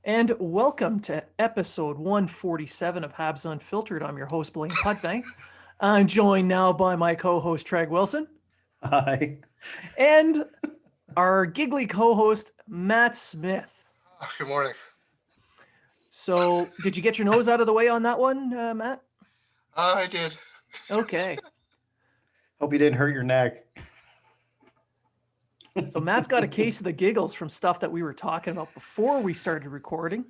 And welcome to episode 147 of Habs Unfiltered. I'm your host, Blaine Putney. I'm joined now by my co-host, Treg Wilson, Hi. and our giggly co-host, Matt Smith. Good morning. So, did you get your nose out of the way on that one, Matt? I did. Okay. Hope you didn't hurt your neck. So, Matt's got a case of the giggles from stuff that we were talking about before we started recording.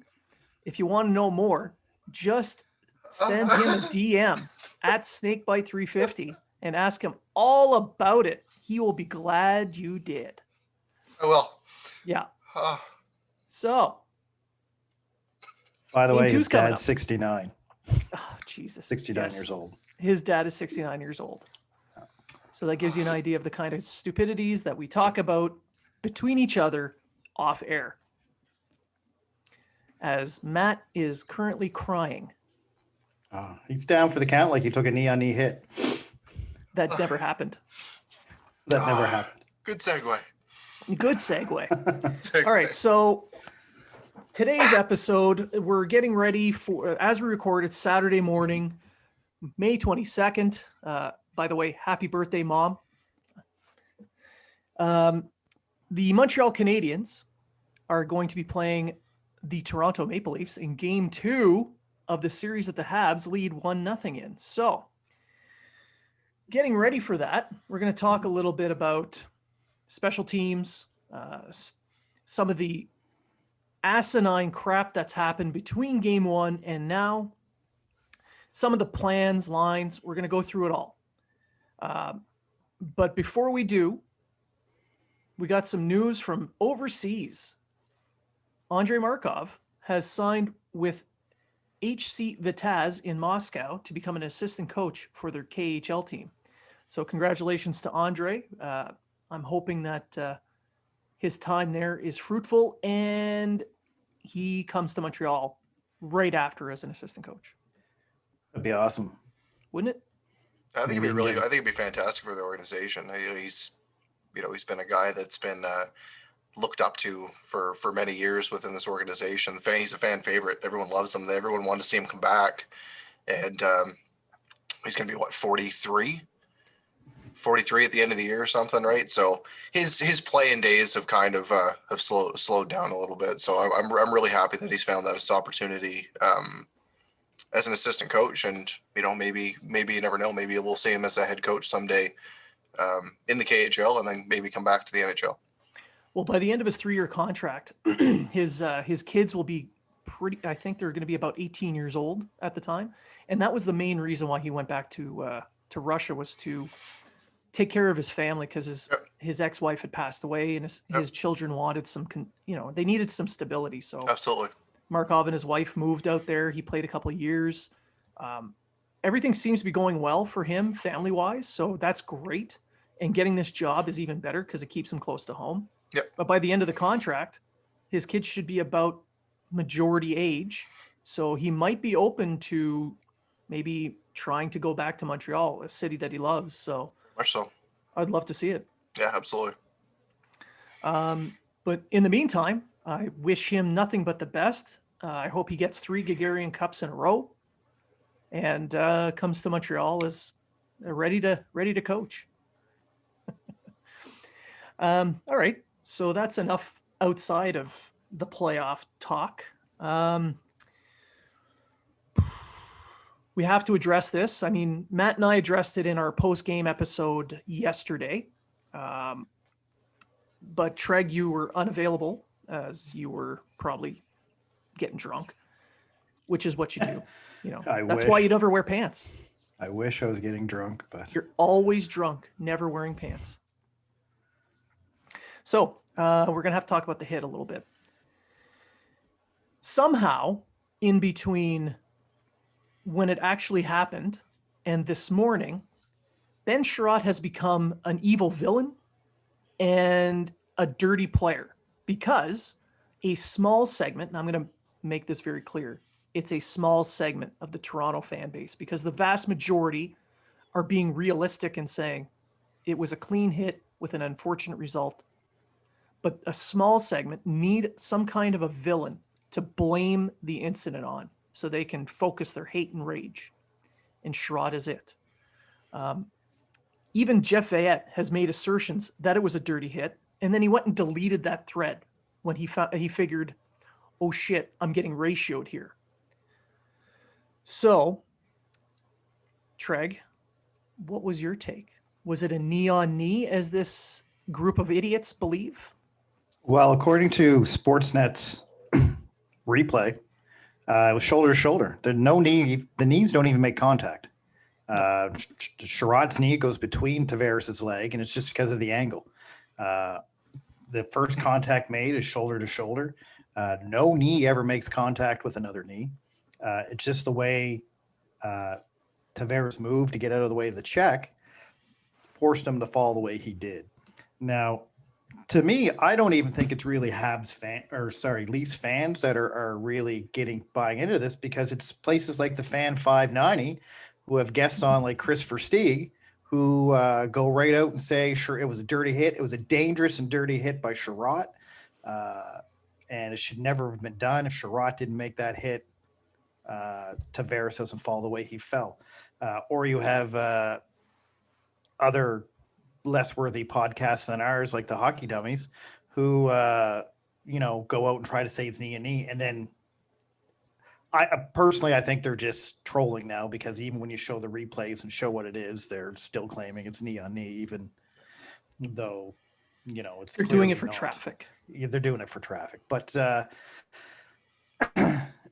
If you want to know more, just send him a DM at snakebite350 and ask him all about it. He will be glad you did. I will. Yeah. Uh, So, By the Game way, two's his coming dad's up. 69. oh, Jesus. 69 Yes. years old. His dad is 69 years old. So that gives you an idea of the kind of stupidities that we talk about between each other off air. As Matt is currently crying. He's down for the count like he took a knee-on-knee hit. That never happened. That never happened. Good segue. Good segue. All right, so today's episode, we're getting ready for, as we record, it's Saturday morning, May 22nd. By the way, happy birthday, Mom. The Montreal Canadiens are going to be playing the Toronto Maple Leafs in Game 2 of the series that the Habs lead 1-0 in. So, getting ready for that, we're going to talk a little bit about special teams, some of the asinine crap that's happened between Game 1 and now, some of the plans, lines. We're going to go through it all. But before we do, we got some news from overseas. Andrei Markov has signed with HC Vitaz in Moscow to become an assistant coach for their KHL team. So congratulations to Andrei. I'm hoping that his time there is fruitful and he comes to Montreal right after as an assistant coach. That'd be awesome. Wouldn't it? I think it'd be fantastic for the organization. He's been a guy that's been looked up to for many years within this organization. He's a fan favorite. Everyone loves him. Everyone wanted to see him come back, and he's going to be 43 at the end of the year or something, right? So his playing days have kind of have slowed down a little bit. So I'm really happy that he's found that as opportunity as an assistant coach, and maybe you never know, maybe we'll see him as a head coach someday in the KHL, and then maybe come back to the NHL. Well, by the end of his 3-year contract, his kids will be I think they're going to be about 18 years old at the time, and that was the main reason why he went back to Russia, was to take care of his family, because his ex-wife had passed away, and his children wanted some, they needed some stability. So Absolutely. Markov and his wife moved out there. He played a couple of years. Everything seems to be going well for him family-wise, so that's great. And getting this job is even better because it keeps him close to home. Yep. But by the end of the contract, his kids should be about majority age, so he might be open to maybe trying to go back to Montreal, a city that he loves. So Much so. I'd love to see it. Yeah, absolutely. But in the meantime, I wish him nothing but the best. I hope he gets 3 Gagarin Cups in a row and comes to Montreal as ready to coach. All right, so that's enough outside of the playoff talk. We have to address this. I mean, Matt and I addressed it in our post-game episode yesterday. But Treg, you were unavailable as you were probably getting drunk, which is what you do. That's why you never wear pants. I wish I was getting drunk, but You're always drunk, never wearing pants. So we're going to have to talk about the hit a little bit. Somehow, in between when it actually happened and this morning, Ben Sherratt has become an evil villain and a dirty player, because a small segment, and I'm going to make this very clear, it's a small segment of the Toronto fan base, because the vast majority are being realistic and saying it was a clean hit with an unfortunate result. But a small segment need some kind of a villain to blame the incident on so they can focus their hate and rage. And Sherrod is it. Even Jeff Veillette has made assertions that it was a dirty hit, and then he went and deleted that thread when he figured, oh shit, I'm getting ratioed here. So, Treg, what was your take? Was it a knee on knee, as this group of idiots believe? Well, according to Sportsnet's replay, it was shoulder to shoulder. There's no knee. The knees don't even make contact. Sherrod's knee goes between Tavares' leg, and it's just because of the angle. The first contact made is shoulder to shoulder. No knee ever makes contact with another knee. It's just the way Tavares moved to get out of the way of the check forced him to fall the way he did. Now, to me, I don't even think it's really Leafs fans that are really buying into this, because it's places like the Fan 590 who have guests on like Chris Versteeg who go right out and say, sure, it was a dirty hit. It was a dangerous and dirty hit by Sherratt. And it should never have been done. If Sherratt didn't make that hit, Tavares doesn't fall the way he fell. Or you have other less worthy podcasts than ours, like the Hockey Dummies, who go out and try to say it's knee and knee, and then I personally think they're just trolling now, because even when you show the replays and show what it is, they're still claiming it's knee on knee, even though it's they're doing it for not. traffic. Yeah, they're doing it for traffic, but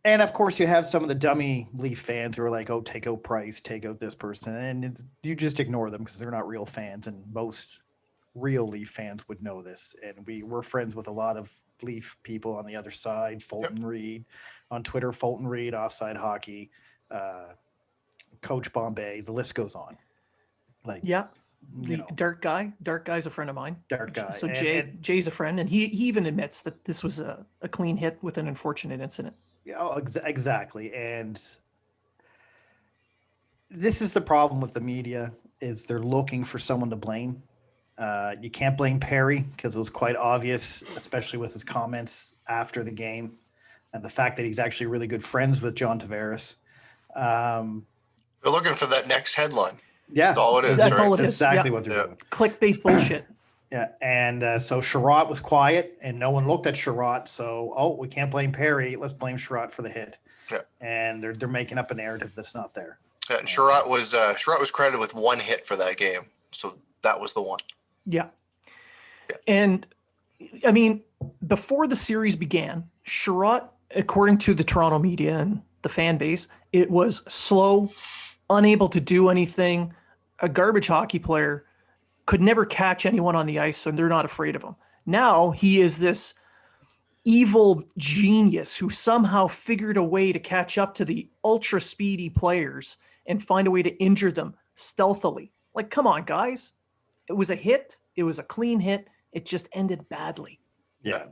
and of course you have some of the dummy Leaf fans who are like, oh, take out Price, take out this person, and you just ignore them because they're not real fans, and most real Leaf fans would know this. And we're friends with a lot of Leaf people on the other side. Fulton Reed on Twitter, Fulton Reed, Offside Hockey, Coach Bombay, the list goes on. Like, yeah, Dark Guy's a friend of mine. Dark Guy. So Jay's a friend, and he even admits that this was a clean hit with an unfortunate incident. Yeah, exactly. And this is the problem with the media, is they're looking for someone to blame. You can't blame Perry, because it was quite obvious, especially with his comments after the game, and the fact that he's actually really good friends with John Tavares. They're looking for that next headline. Yeah, that's all it is. That's right? all it is. Exactly what they're doing. Clickbait bullshit. Yeah, and so Sherratt was quiet, and no one looked at Sherratt. So, we can't blame Perry. Let's blame Sherratt for the hit. Yeah, and they're making up a narrative that's not there. Yeah, and Sherratt was credited with one hit for that game, so that was the one. Yeah. And I mean, before the series began, Sherratt, according to the Toronto media and the fan base, it was slow, unable to do anything, a garbage hockey player, could never catch anyone on the ice, so they're not afraid of him. Now he is this evil genius who somehow figured a way to catch up to the ultra speedy players and find a way to injure them stealthily. Like, come on, guys. It was a hit. It was a clean hit. It just ended badly. Yeah.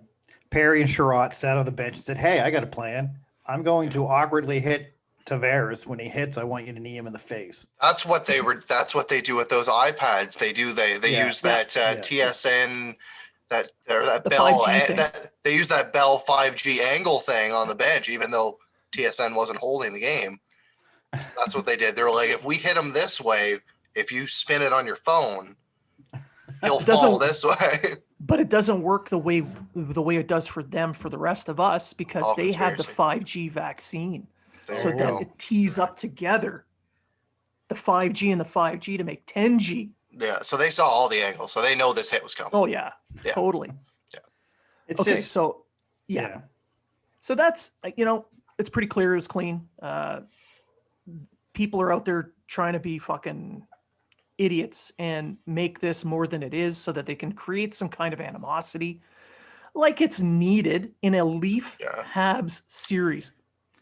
Perry and Sherratt sat on the bench and said, hey, I got a plan. I'm going to awkwardly hit Tavares. When he hits, I want you to knee him in the face. That's what they do with those iPads. They use that TSN, that Bell, they use that Bell 5G angle thing on the bench, even though TSN wasn't holding the game. That's what they did. They were like, if we hit him this way, if you spin it on your phone, he'll fall this way. But it doesn't work the way it does for them, for the rest of us, because they have the 5G vaccine. So that it tees up together the 5G and the 5G to make 10G. Yeah, so they saw all the angles, so they know this hit was coming. Oh yeah. Totally. Yeah. So that's, it's pretty clear it was clean. People are out there trying to be fucking idiots and make this more than it is so that they can create some kind of animosity like it's needed in a Leaf Habs series.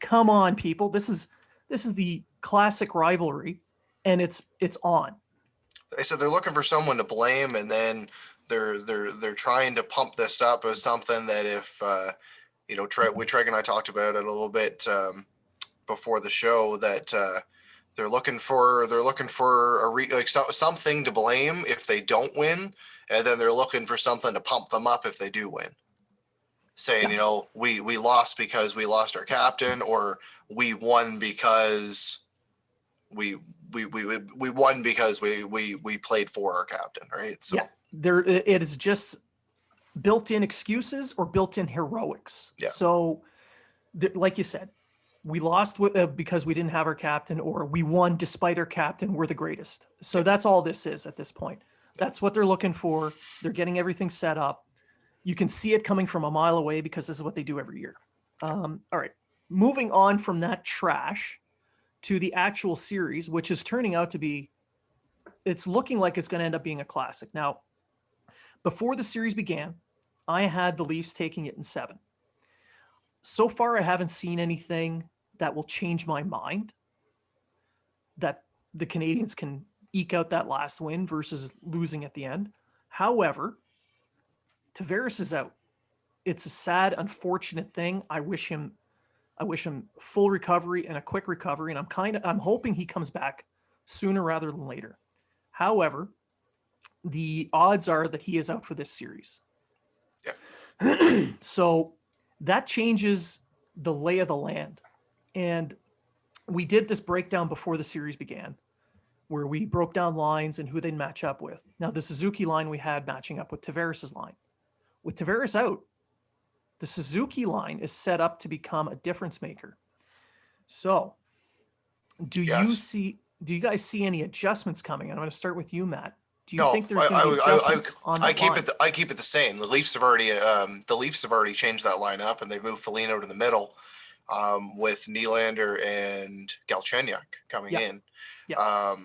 Come on, people. This is the classic rivalry, and it's on. They said they're looking for someone to blame, and then they're trying to pump this up as something that if Treg and I talked about it a little bit before the show, that they're looking for something to blame if they don't win, and then they're looking for something to pump them up if they do win. saying, Yeah. you know, we lost because we lost our captain, or we won because we won because we played for our captain, right? So Yeah, it is just built-in excuses or built-in heroics. Yeah. So, like you said, we lost because we didn't have our captain, or we won despite our captain. We're the greatest. So that's all this is at this point. That's what they're looking for. They're getting everything set up. You can see it coming from a mile away because this is what they do every year. All right, moving on from that trash to the actual series, which is turning out to be, it's looking like it's going to end up being a classic. Now, before the series began, I had the Leafs taking it in 7. So far, I haven't seen anything that will change my mind that the Canadians can eke out that last win versus losing at the end. However, Tavares is out. It's a sad, unfortunate thing. I wish him full recovery and a quick recovery, and I'm hoping he comes back sooner rather than later. However, the odds are that he is out for this series. Yeah. So that changes the lay of the land. And we did this breakdown before the series began, where we broke down lines and who they'd match up with. Now, the Suzuki line we had matching up with Tavares' line. With Tavares out, the Suzuki line is set up to become a difference maker. So, do you guys see any adjustments coming? I'm going to start with you, Matt. Do you think there's going to be adjustments on that line? I keep it the same. The Leafs have already changed that lineup, and they've moved Foligno to the middle, with Nylander and Galchenyuk coming in. Yeah.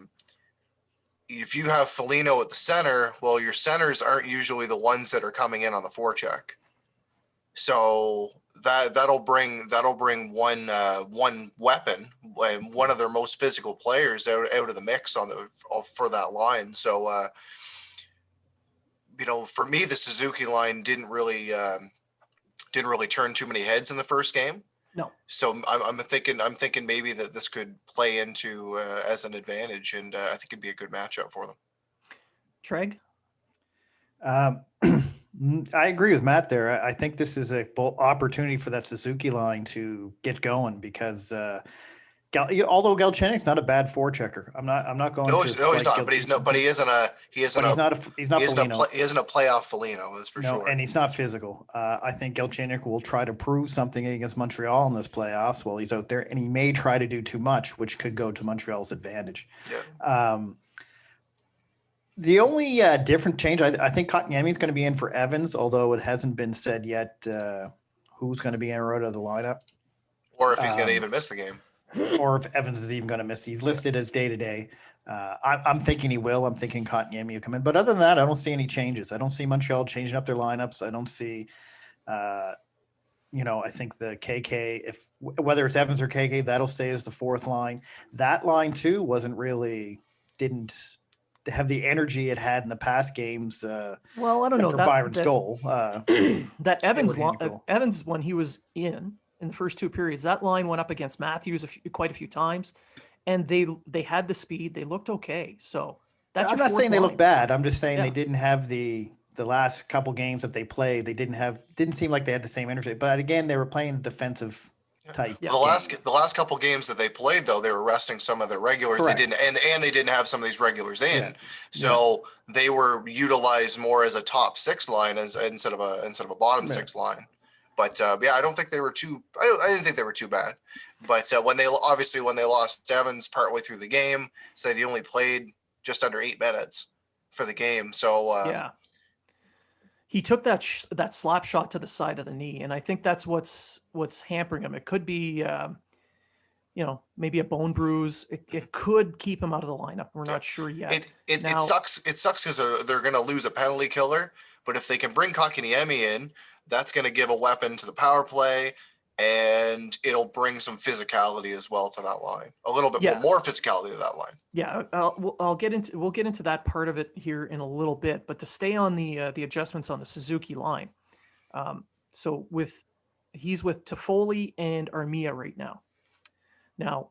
If you have Foligno at the center, well, your centers aren't usually the ones that are coming in on the forecheck. So that'll bring one weapon, one of their most physical players out of the mix for that line. So for me, the Suzuki line didn't really turn too many heads in the first game. No. So I'm thinking maybe that this could play into as an advantage, and I think it'd be a good matchup for them. Treg? I agree with Matt there. I think this is a opportunity for that Suzuki line to get going because although Galchenyuk's not a bad forechecker, I'm not going. No, he's not. But he isn't a playoff Foligno, that's for sure. And he's not physical. I think Galchenyuk will try to prove something against Montreal in this playoffs while he's out there, and he may try to do too much, which could go to Montreal's advantage. Yeah. The only different change, I think Kotkaniemi is going to be in for Evans, although it hasn't been said yet who's going to be in or out of the lineup. Or if he's going to even miss the game. Or if Evans is even going to miss. He's listed as day-to-day. I'm thinking he will. I'm thinking Kotkaniemi will come in. But other than that, I don't see any changes. I don't see Montreal changing up their lineups. I don't see, I think the KK, whether it's Evans or KK, that'll stay as the fourth line. That line, too, didn't have the energy it had in the past games. Well, I don't know. Byron's goal. That Evans, when he was in the first 2 periods, that line went up against Matthews quite a few times, and they had the speed. They looked okay. So I'm not saying they look bad. I'm just saying they didn't have the last couple games that they played. They didn't seem like they had the same energy. But again, they were playing defensive type. Yeah. The last couple games that they played, though, they were resting some of their regulars. Correct. They didn't, and they didn't have some of these regulars in. Yeah. So they were utilized more as a top 6 line instead of a bottom 6 line. But I don't think they were too. I didn't think they were too bad. But when they lost Evans partway through the game, said he only played just under 8 minutes for the game. So he took that slap shot to the side of the knee, and I think that's what's hampering him. It could be, maybe a bone bruise. It could keep him out of the lineup. We're not sure yet. It sucks. It sucks because they're going to lose a penalty killer. But if they can bring Kotkaniemi in, that's going to give a weapon to the power play, and it'll bring some physicality as well to that line. A little bit more physicality to that line. Yeah, we'll get into that part of it here in a little bit. But to stay on the adjustments on the Suzuki line, so he's with Toffoli and Armia right now. Now,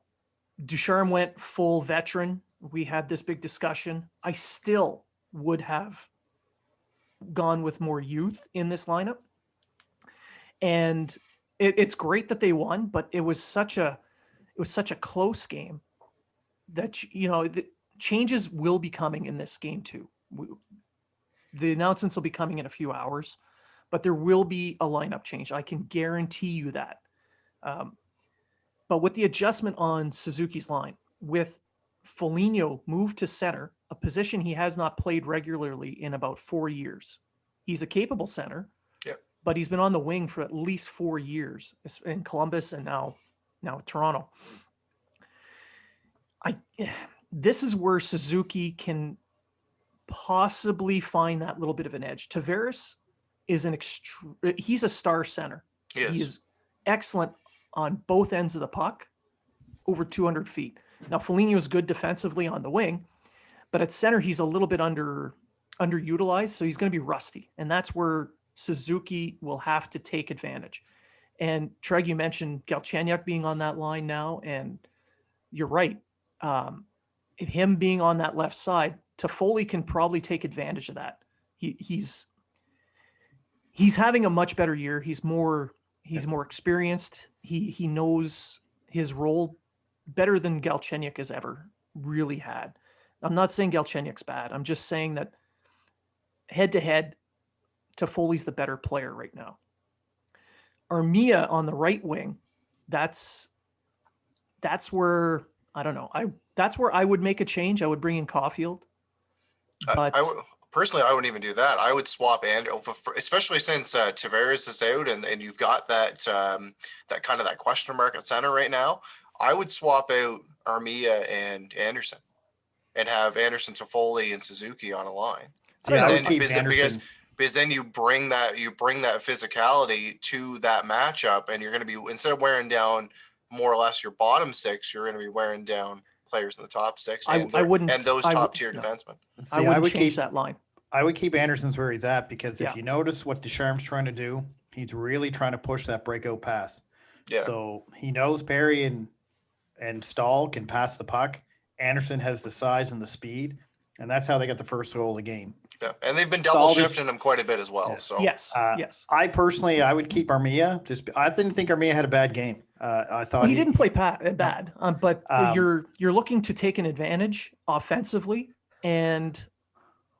Ducharme went full veteran. We had this big discussion. I still would have gone with more youth in this lineup. And it's great that they won, but it was such a close game that, the changes will be coming in this game too. The announcements will be coming in a few hours, but there will be a lineup change. I can guarantee you that. But with the adjustment on Suzuki's line, with Foligno moved to center, a position he has not played regularly in about 4 years. He's a capable center, but he's been on the wing for at least 4 years in Columbus and now Toronto. This is where Suzuki can possibly find that little bit of an edge. Tavares is he's a star center. He is excellent on both ends of the puck, over 200 feet. Now, Foligno is good defensively on the wing, but at center, he's a little bit underutilized, so he's going to be rusty. And that's where Suzuki will have to take advantage. And Treg, you mentioned Galchenyuk being on that line now, and you're right. Him being on that left side, Toffoli can probably take advantage of that. He's having a much better year. He's more experienced. He knows his role better than Galchenyuk has ever really had. I'm not saying Galchenyuk's bad. I'm just saying that head to head, Toffoli's the better player right now. Armia on the right wing, that's where, I don't know. That's where I would make a change. I would bring in Caulfield. But personally, I wouldn't even do that. I would swap especially since Tavares is out and you've got that that kind of that question mark at center right now. I would swap out Armia and Anderson and have Anderson, Toffoli, and Suzuki on a line. Because then you bring that physicality to that matchup, and you're going to be, instead of wearing down more or less your bottom six, you're going to be wearing down players in the top six and those top tier defensemen. I wouldn't change that line. I would keep Anderson's where he's at, because if you notice what Ducharme's trying to do, he's really trying to push that breakout pass. Yeah. So he knows Perry and Stahl can pass the puck. Anderson has the size and the speed, and that's how they got the first goal of the game. Yeah, and they've been double shifting him quite a bit as well. Yeah. So yes. I would keep Armia. I didn't think Armia had a bad game. I thought he didn't play bad, but you're looking to take an advantage offensively, and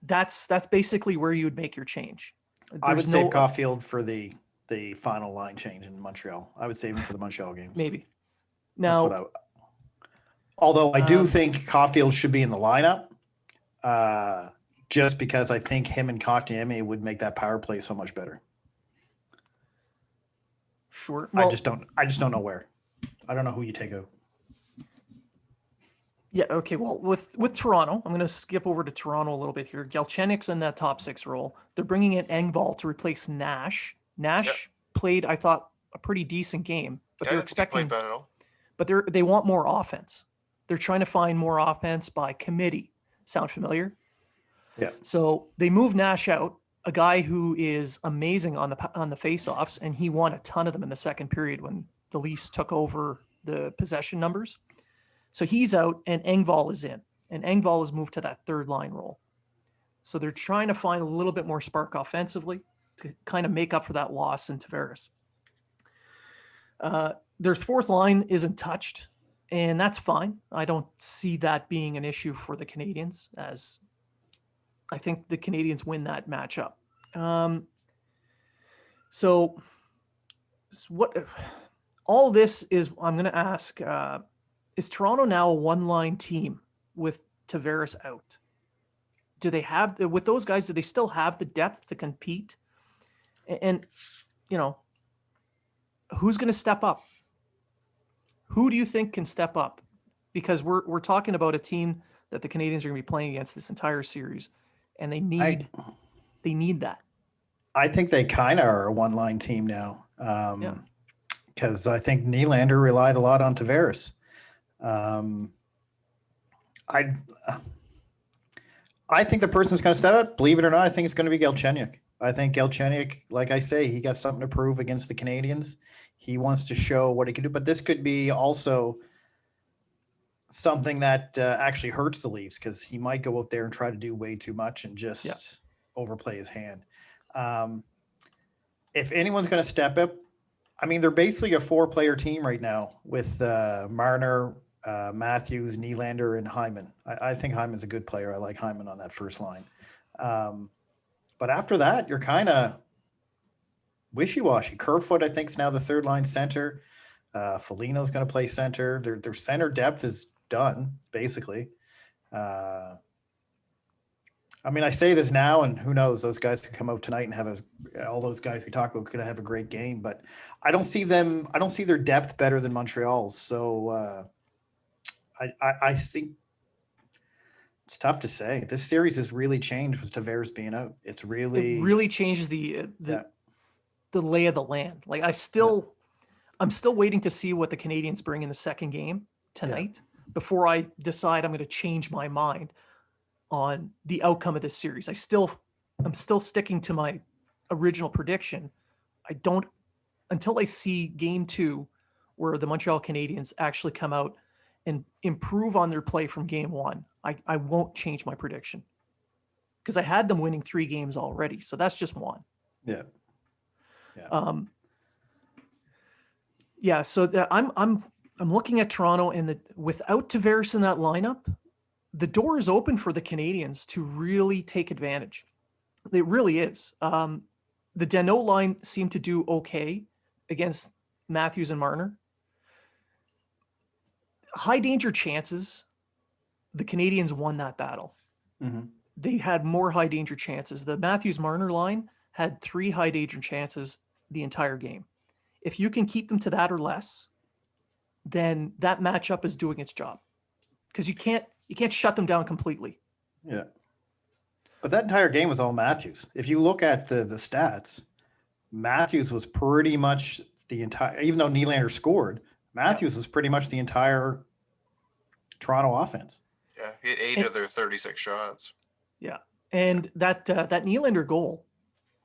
that's basically where you would make your change. I would save Caulfield for the final line change in Montreal. I would save him for the Montreal game. Maybe. Now, although I do think Caulfield should be in the lineup. Just because I think him and Kotkaniemi would make that power play so much better. Sure. Well, I just don't know where. I don't know who you take out. Yeah. Okay. Well, with Toronto, I'm going to skip over to Toronto a little bit here. Galchenyuk's in that top six role. They're bringing in Engvall to replace Nash. Nash played, I thought, a pretty decent game, but they're expecting. But they want more offense. They're trying to find more offense by committee. Sound familiar? Yeah. So they moved Nash out, a guy who is amazing on the faceoffs, and he won a ton of them in the second period when the Leafs took over the possession numbers. So he's out, and Engvall is in, and Engvall has moved to that third line role. So they're trying to find a little bit more spark offensively to kind of make up for that loss in Tavares. Their fourth line isn't touched, and that's fine. I don't see that being an issue for the Canadiens, as I think the Canadiens win that matchup. So what all this is, I'm going to ask, is Toronto now a one-line team with Tavares out? Do they have, with those guys, do they still have the depth to compete? And who's going to step up? Who do you think can step up? Because we're talking about a team that the Canadiens are going to be playing against this entire series, and they need that. I think they kind of are a one-line team now, because I think Nylander relied a lot on Tavares. I think the person's going to step up. Believe it or not, I think it's going to be Galchenyuk. I think Galchenyuk, like I say, he got something to prove against the Canadiens. He wants to show what he can do, but this could be also something that actually hurts the Leafs, because he might go out there and try to do way too much and just overplay his hand. If anyone's going to step up I mean, they're basically a 4-player team right now with Marner, Matthews, Nylander, and Hyman. I think Hyman's a good player. I like Hyman on that first line. But after that, you're kind of wishy-washy. Kerfoot, I think, is now the third line center. Foligno's going to play center. Their center depth is done, basically. I mean, I say this now, and who knows? Those guys could come out tonight and have all those guys we talk about could have a great game. But I don't see them. I don't see their depth better than Montreal's. So I think it's tough to say. This series has really changed with Tavares being out. It really changes the lay of the land. Like I'm still waiting to see what the Canadians bring in the second game tonight before I decide I'm going to change my mind on the outcome of this series. I'm still sticking to my original prediction. Until I see game 2 where the Montreal Canadiens actually come out and improve on their play from game 1, I won't change my prediction, because I had them winning 3 games already. So that's just one. Yeah. So I'm looking at Toronto, and without Tavares in that lineup, the door is open for the Canadians to really take advantage. It really is. The Danault line seemed to do okay against Matthews and Marner. High danger chances, the Canadians won that battle. Mm-hmm. They had more high danger chances. The Matthews-Marner line had 3 high danger chances the entire game. If you can keep them to that or less, then that matchup is doing its job, because you can't shut them down completely. Yeah. But that entire game was all Matthews. If you look at the stats, Matthews was pretty much the entire, even though Nylander scored, Matthews was pretty much the entire Toronto offense. Yeah, he had 8 of their 36 shots. Yeah. And that Nylander goal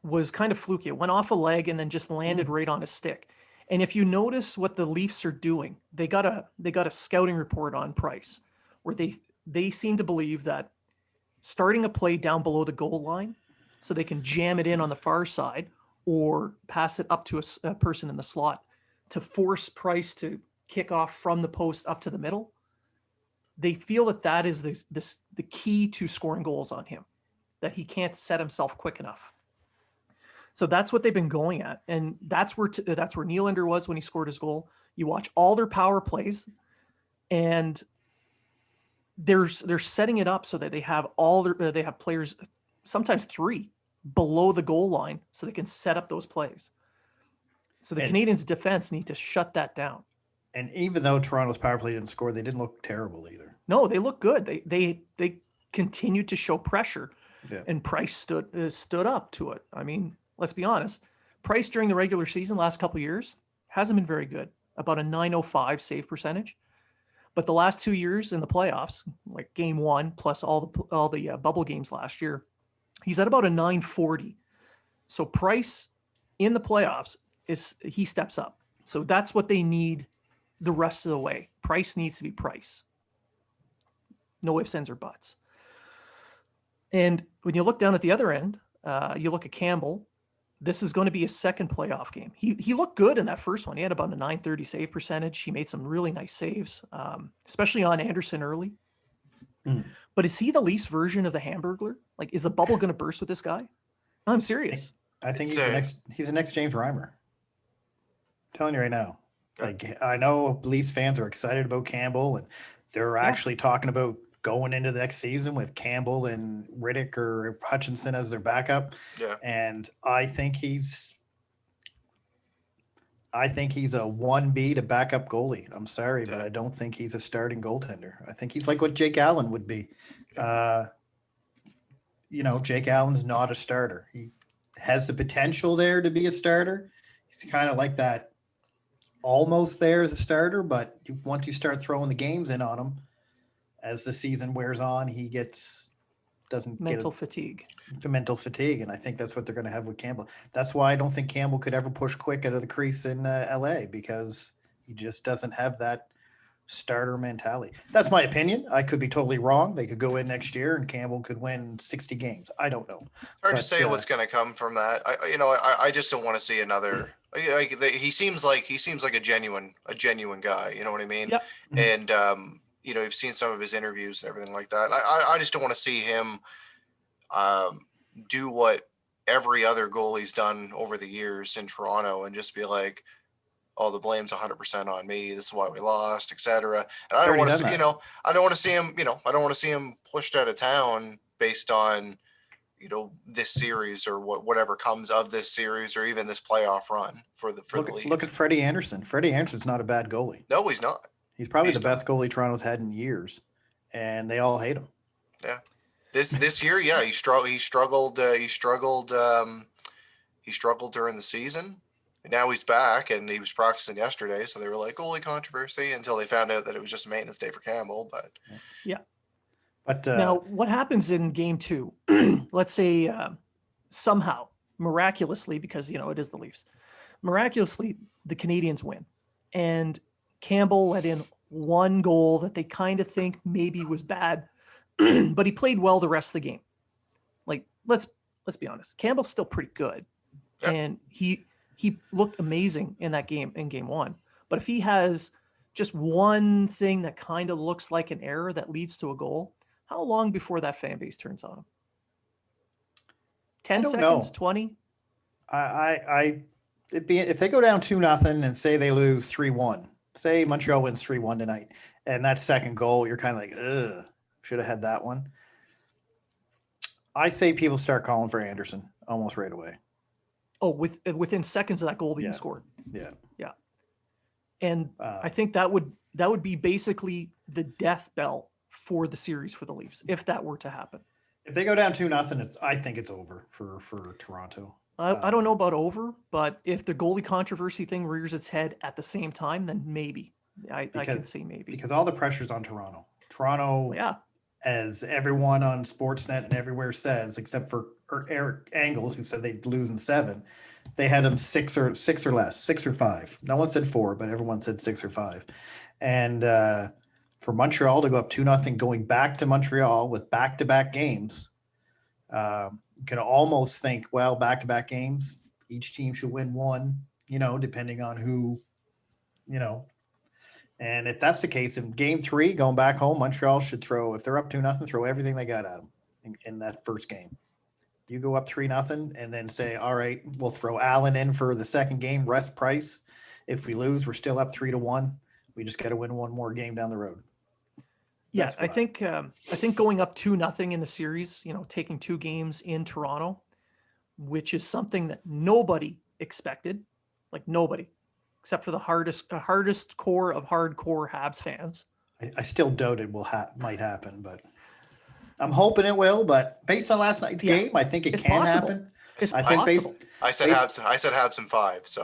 was kind of fluky. It went off a leg and then just landed right on his stick. And if you notice what the Leafs are doing, they got a scouting report on Price where they seem to believe that starting a play down below the goal line so they can jam it in on the far side or pass it up to a person in the slot to force Price to kick off from the post up to the middle. They feel that is the key to scoring goals on him, that he can't set himself quick enough. So that's what they've been going at, and that's where Nylander was when he scored his goal. You watch all their power plays, and they're setting it up so that they have they have players, sometimes 3, below the goal line, so they can set up those plays. So the Canadiens' defense need to shut that down. And even though Toronto's power play didn't score, they didn't look terrible either. No, they look good. They continued to show pressure, and Price stood up to it. I mean, let's be honest. Price during the regular season last couple of years hasn't been very good. About a .905 save percentage, but the last 2 years in the playoffs, like game 1 plus all the bubble games last year, he's at about a .940. So Price in the playoffs he steps up. So that's what they need the rest of the way. Price needs to be Price. No ifs, ands, or buts. And when you look down at the other end, you look at Campbell. This is going to be his second playoff game. He looked good in that first one. He had about a .930 save percentage. He made some really nice saves, especially on Anderson early. But is he the Leafs version of the Hamburglar? Like, is the bubble going to burst with this guy? I'm serious. I think he's the next James Reimer. I'm telling you right now. Like, I know Leafs fans are excited about Campbell, and they're actually talking about going into the next season with Campbell and Riddick or Hutchinson as their backup. Yeah. And I think he's a 1B to backup goalie. I'm sorry, but I don't think he's a starting goaltender. I think he's like what Jake Allen would be. Jake Allen's not a starter. He has the potential there to be a starter. He's kind of like that, almost there as a starter, but once you start throwing the games in on him, as the season wears on, he doesn't mental fatigue. Mental fatigue, and I think that's what they're going to have with Campbell. That's why I don't think Campbell could ever push quick out of the crease in LA, because he just doesn't have that starter mentality. That's my opinion. I could be totally wrong. They could go in next year and Campbell could win 60 games. I don't know. Hard to say what's going to come from that. I just don't want to see another He seems like a genuine guy. You know what I mean? Yep. And you've seen some of his interviews and everything like that. I just don't want to see him um, do what every other goalie's done over the years in Toronto and just be like, "Oh, the blame's 100% on me. This is why we lost, etc." And I don't Already want to done see, that. I don't want to see him, I don't want to see him pushed out of town based on, this series or whatever comes of this series or even this playoff run for the Leafs. Look at Freddie Anderson. Freddie Anderson's not a bad goalie. No, he's not. He's probably He's the best goalie Toronto's had in years, and they all hate him. Yeah. This year, yeah, he struggled. He struggled during the season. And now he's back, and he was practicing yesterday. So they were like, goalie controversy until they found out that it was just a maintenance day for Campbell. But Yeah. But Now, what happens in game 2? Let's say somehow, miraculously, because it is the Leafs, miraculously the Canadians win, and Campbell let in one goal that they kind of think maybe was bad, but he played well the rest of the game. Like, let's be honest, Campbell's still pretty good, Yeah. and he looked amazing in that game, in game 1. But if he has just one thing that kind of looks like an error that leads to a goal, how long before that fan base turns on him? 10 seconds, 20? If they go down 2-0 and say they lose 3-1, say Montreal wins 3-1 tonight, and that second goal, you're kind of like, ugh, should have had that one. I say people start calling for Anderson almost right away. Oh, within seconds of that goal being scored. Yeah. And I think that would be basically the death bell for the series for the Leafs if that were to happen. If they go down 2-0, I think it's over for Toronto. I don't know about over, but if the goalie controversy thing rears its head at the same time, then maybe I can say maybe, because all the pressure's on Toronto. Toronto, yeah, as everyone on Sportsnet and everywhere says, except for Eric Angles, who said they'd lose in 7, they had them 6 or less, 6 or 5. No one said 4, but everyone said 6 or 5. And for Montreal to go up 2-0, going back to Montreal with back-to-back games, you can almost think, well, back-to-back games, each team should win one, depending on who, And if that's the case, in game 3, going back home, Montreal should throw, if they're up 2-0, throw everything they got at them in that first game. You go up 3-0 and then say, all right, we'll throw Allen in for the second game, rest Price. If we lose, we're still up 3-1. We just got to win one more game down the road. Yeah, I think going up 2-0 in the series, taking 2 games in Toronto, which is something that nobody expected, like nobody, except for the hardest core of hardcore Habs fans. I still doubt it might happen, but I'm hoping it will. But based on last night's game, I think it can possible. happen. It's I think possible. I said Habs in 5. So,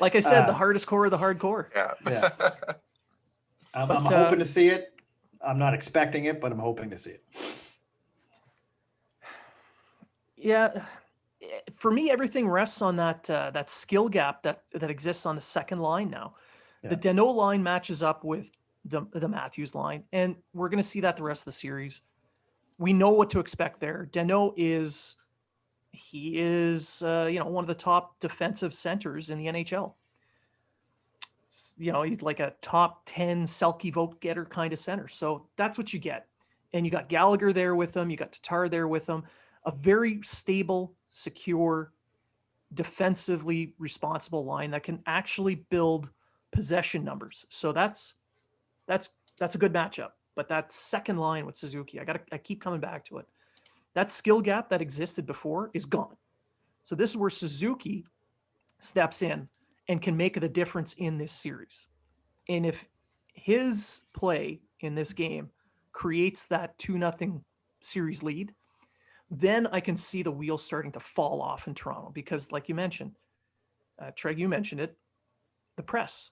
like I said, the hardest core of the hardcore. Yeah. I'm hoping to see it. I'm not expecting it, but I'm hoping to see it. Yeah, for me, everything rests on that skill gap that exists on the second line now. Yeah. The Danault line matches up with the Matthews line, and we're going to see that the rest of the series. We know what to expect there. Danault is one of the top defensive centers in the NHL. He's like a top 10 Selke vote getter kind of center. So that's what you get. And you got Gallagher there with him. You got Tatar there with him. A very stable, secure, defensively responsible line that can actually build possession numbers. So that's a good matchup. But that second line with Suzuki, I keep coming back to it. That skill gap that existed before is gone. So this is where Suzuki steps in and can make the difference in this series. And if his play in this game creates that 2-0 series lead, then I can see the wheels starting to fall off in Toronto because, like you mentioned, Treg, you mentioned it, the press,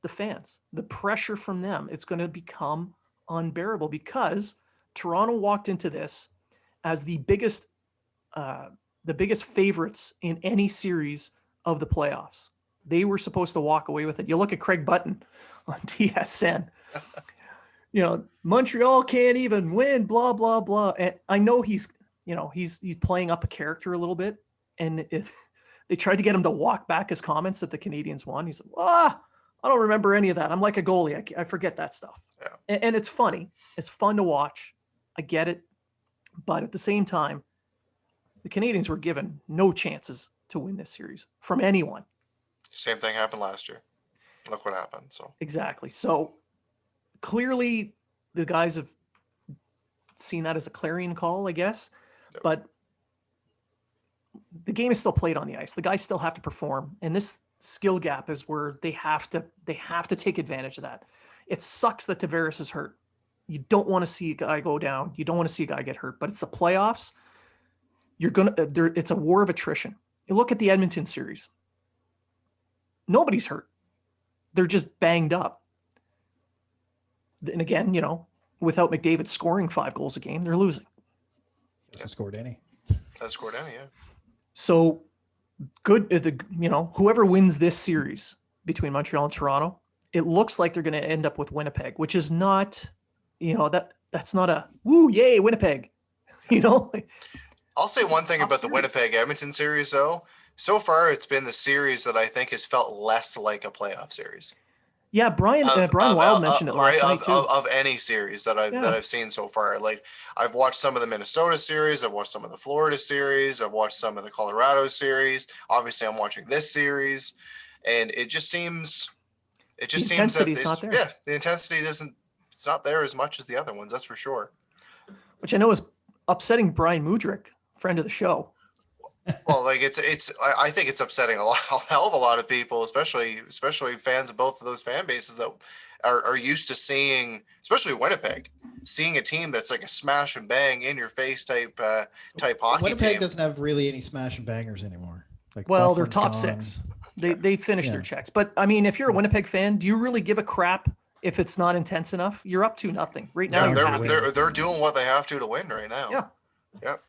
the fans, the pressure from them, it's going to become unbearable because Toronto walked into this as the biggest favorites in any series of the playoffs. They were supposed to walk away with it. You look at Craig Button on TSN. Montreal can't even win, blah, blah, blah. And I know he's playing up a character a little bit, And they tried to get him to walk back his comments that the Canadians won. He said, I don't remember any of that. I'm like a goalie. I forget that stuff. Yeah. And it's funny. It's fun to watch. I get it. But at the same time, the Canadians were given no chances to win this series from anyone. Same thing happened last year. Look what happened. So Exactly. So clearly the guys have seen that as a clarion call, I guess. Yep. But the game is still played on the ice. The guys still have to perform. And this skill gap is where they have to take advantage of that. It sucks that Tavares is hurt. You don't want to see a guy go down. You don't want to see a guy get hurt, but it's the playoffs. It's a war of attrition. You look at the Edmonton series. Nobody's hurt. They're just banged up. And again, without McDavid scoring 5 goals a game, they're losing. Hasn't scored any. Hasn't scored any, yeah. So good. Whoever wins this series between Montreal and Toronto, it looks like they're going to end up with Winnipeg, which is not, that's not a woo, yay, Winnipeg. I'll say one thing Tough about the series. Winnipeg Edmonton series, though. So far, it's been the series that I think has felt less like a playoff series. Yeah, Brian Wild mentioned it last night too. Of any series that I've seen so far. Like, I've watched some of the Minnesota series, I've watched some of the Florida series, I've watched some of the Colorado series. Obviously, I'm watching this series, and it just seems that intensity's not there. Yeah, the intensity it's not there as much as the other ones. That's for sure. Which I know is upsetting Brian Mudryk, friend of the show. Well, like I think it's upsetting a hell of a lot of people, especially fans of both of those fan bases that are used to seeing, especially Winnipeg, seeing a team that's like a smash and bang in your face type hockey Winnipeg team. doesn't have really any smash and bangers anymore. Like Well, they're Bufflin's top gone. 6. They finished Yeah. their checks. But I mean, if you're a Winnipeg fan, do you really give a crap if it's not intense enough? You're up to nothing right now. Yeah, you're happy. they're doing what they have to win right now. Yeah. Yep.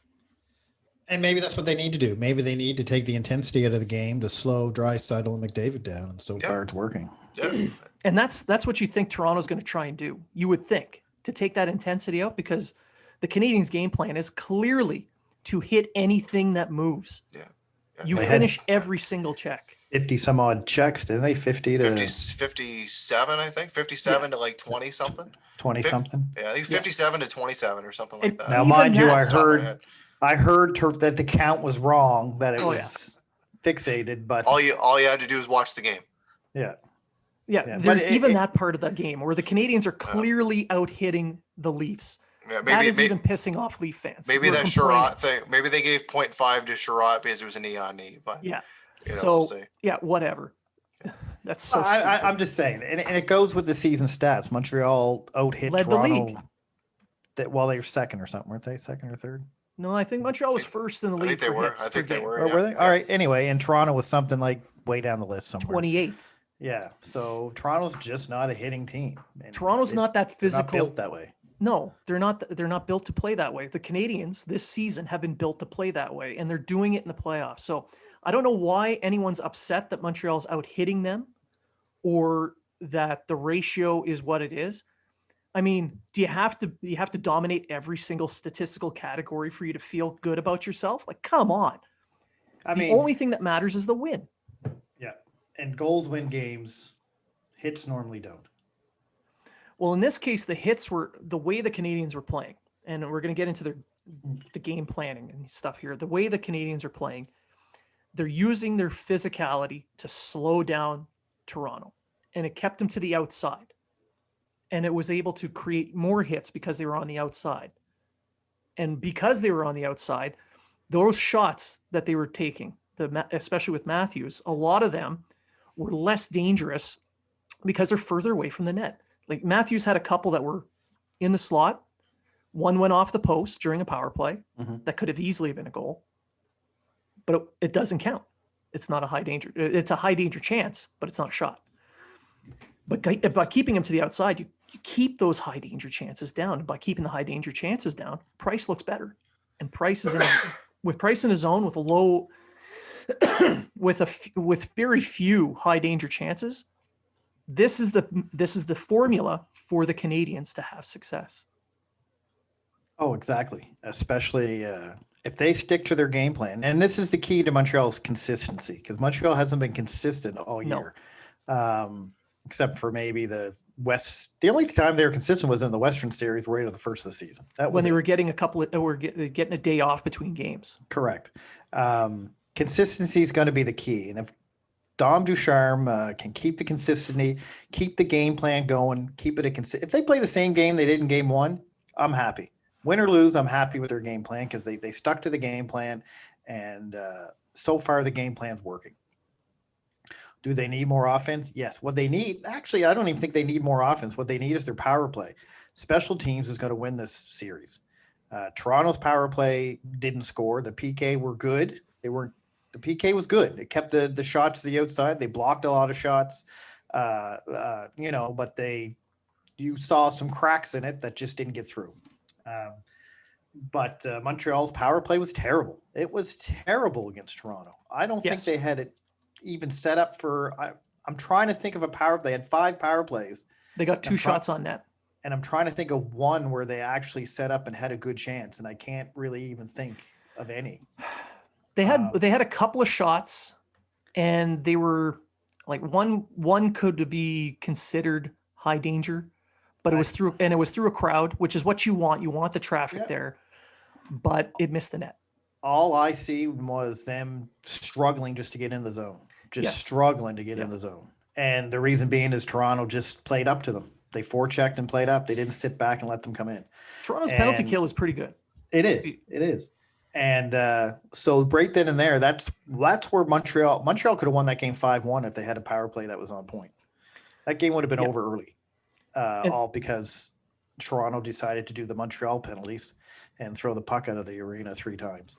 And maybe that's what they need to do. Maybe they need to take the intensity out of the game to slow Draisaitl and McDavid down. And so So far, it's working. Yeah. And that's what you think Toronto's going to try and do. You would think to take that intensity out, because the Canadiens' game plan is clearly to hit anything that moves. Yeah. You They had- finish every single check. 50 some odd checks, didn't they? 50 to 57, I think. 57 to like 20 something. 20 something. Yeah, I think 57 to 27 or something like And that. Now, Even mind you, that's I heard that the count was wrong, that it Oh, was fixated, but all you had to do is watch the game. yeah. Yeah, Yeah, but there's it- even it- that part of the game where the Canadiens are clearly out hitting the Leafs. Yeah, That is even pissing off Leaf fans. maybe who are that complaining. Sherratt thing. Maybe they gave 0.5 to Sherratt because it was a knee on knee. But Yeah. we'll So see. yeah, whatever. That's so I'm just saying, and it goes with the season stats. Montreal out hit Led the Toronto. league. They were second or something, weren't they? Second or third? No, I think Montreal was first in the I league. think they for were. hits I per think they game. were. Or Yeah, were they? yeah. All right. Anyway, and Toronto was something like way down the list somewhere. 28th. Yeah. So Toronto's just not a hitting team. And Toronto's not that they're not physical. built that way. No, they're not. They're not built to play that way. The Canadiens this season have been built to play that way, and they're doing it in the playoffs. So I don't know why anyone's upset that Montreal's out hitting them, or that the ratio is what it is. I mean, do you have to dominate every single statistical category for you to feel good about yourself? Like, come on. I The mean, only thing that matters is the win. yeah. And goals win games. Hits normally don't. Well, in this case, the hits were the way the Canadiens were playing, and we're going to get into the game planning and stuff here. The way the Canadiens are playing, they're using their physicality to slow down Toronto, and it kept them to the outside. And it was able to create more hits because they were on the outside. And because they were on the outside, those shots that they were taking, especially with Matthews, a lot of them were less dangerous because they're further away from the net. Like Matthews had a couple that were in the slot. One went off the post during a power play Mhm. that could have easily been a goal, but it doesn't count. It's not a high danger. It's a high danger chance, but it's not a shot. But by keeping him to the outside, you keep those high danger chances down. And by keeping the high danger chances down, Price looks better. And Price is with Price in his zone with a low, with very few high danger chances. This is the formula for the Canadiens to have success. Oh, exactly. Especially if they stick to their game plan, and this is the key to Montreal's consistency, because Montreal hasn't been consistent all No. year, except for maybe the West. The only time they were consistent was in the Western Series right at the first of the season. That was when they it. were getting getting a day off between games. Correct. Consistency is going to be the key, and if Dom Ducharme can keep the consistency, keep the game plan going, keep it if they play the same game they did in game one, I'm happy. Win or lose, I'm happy with their game plan because they stuck to the game plan, and so far the game plan's working. Do they need more offense? Yes. What they need, actually, I don't even think they need more offense. What they need is their power play. Special teams is going to win this series. Toronto's power play didn't score. The PK were good. The PK was good. It kept the shots to the outside. They blocked a lot of shots, but you saw some cracks in it that just didn't get through. But Montreal's power play was terrible. It was terrible against Toronto. I don't think they had it even set up for. I'm trying to think of a power play. They had 5 power plays. They got 2 shots on net. And I'm trying to think of one where they actually set up and had a good chance, and I can't really even think of any. They had a couple of shots, and they were like one could be considered high danger, but it was through a crowd, which is what you want. You want the traffic there, but it missed the net. All I see was them struggling just to get in the zone, struggling to get in the zone. And the reason being is Toronto just played up to them. They forechecked and played up. They didn't sit back and let them come in. Toronto's penalty kill is pretty good. It is. And so right then and there, that's where Montreal could have won that game 5-1 if they had a power play that was on point. That game would have been over early, all because Toronto decided to do the Montreal penalties and throw the puck out of the arena 3 times.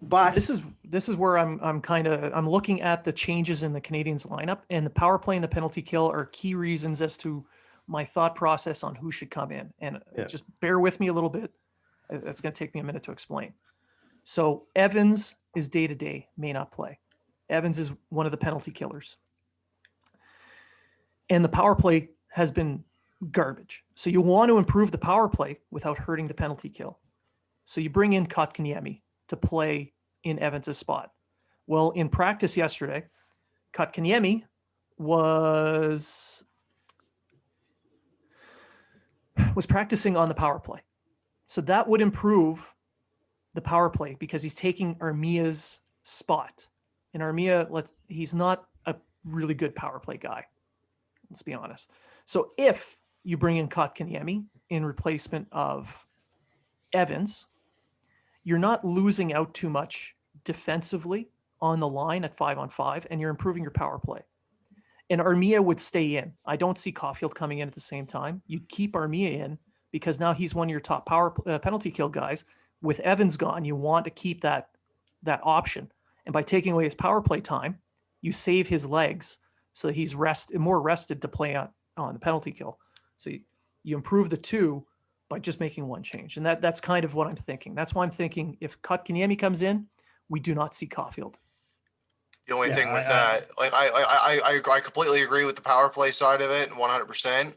But this is where I'm looking at the changes in the Canadiens lineup, and the power play and the penalty kill are key reasons as to my thought process on who should come in. And just bear with me a little bit. It's going to take me a minute to explain. So Evans is day-to-day, may not play. Evans is one of the penalty killers. And the power play has been garbage. So you want to improve the power play without hurting the penalty kill. So you bring in Kotkaniemi to play in Evans's spot. Well, in practice yesterday, Kotkaniemi was practicing on the power play. So that would improve the power play because he's taking Armia's spot. And Armia, he's not a really good power play guy. Let's be honest. So if you bring in Kotkaniemi in replacement of Evans, you're not losing out too much defensively on the line at 5-on-5, and you're improving your power play. And Armia would stay in. I don't see Caulfield coming in at the same time. You'd keep Armia in because now he's one of your top penalty kill guys. With Evans gone, you want to keep that option. And by taking away his power play time, you save his legs so that he's more rested to play on the penalty kill. So you improve the two by just making one change. And that's kind of what I'm thinking. That's why I'm thinking if Kotkaniemi comes in, we do not see Caulfield. The only thing with that, I completely agree with the power play side of it, 100%.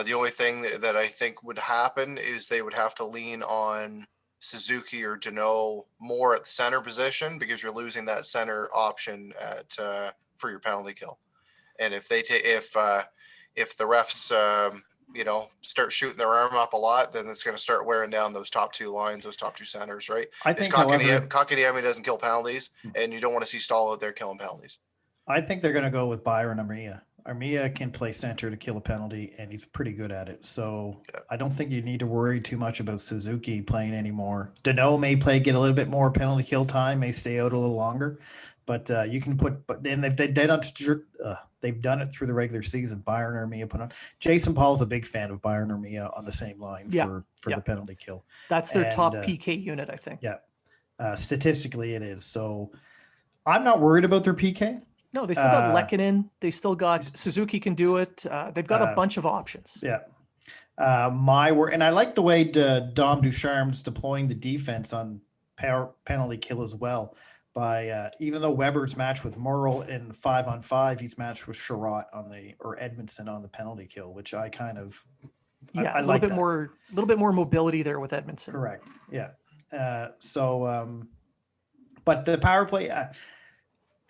The only thing that I think would happen is they would have to lean on Suzuki or Deneau more at the center position because you're losing that center option for your penalty kill. And if they if the refs start shooting their arm up a lot, then it's going to start wearing down those top 2 lines, those top 2 centers, right? I think Kotkaniemi doesn't kill penalties, and you don't want to see Stahl out there killing penalties. I think they're going to go with Byron Armia. Armia can play center to kill a penalty, and he's pretty good at it. So I don't think you need to worry too much about Suzuki playing anymore. Deneau may get a little bit more penalty kill time, may stay out a little longer, but you can put. But then if they've done it through the regular season. Byron Armia put on. Jason Paul's a big fan of Byron Armia on the same line for the penalty kill. That's their top PK unit, I think. Yeah, statistically it is. So I'm not worried about their PK. No, they still got Lehkonen. They still got Suzuki can do it. They've got a bunch of options. Yeah. And I like the way Dom Ducharme's deploying the defense on penalty kill as well. By even though Weber's matched with Merle in 5-on-5, he's matched with Sherratt or Edmondson on the penalty kill, which I kind of Yeah, I like that. a little bit more mobility there with Edmondson. Correct. Yeah. But the power play,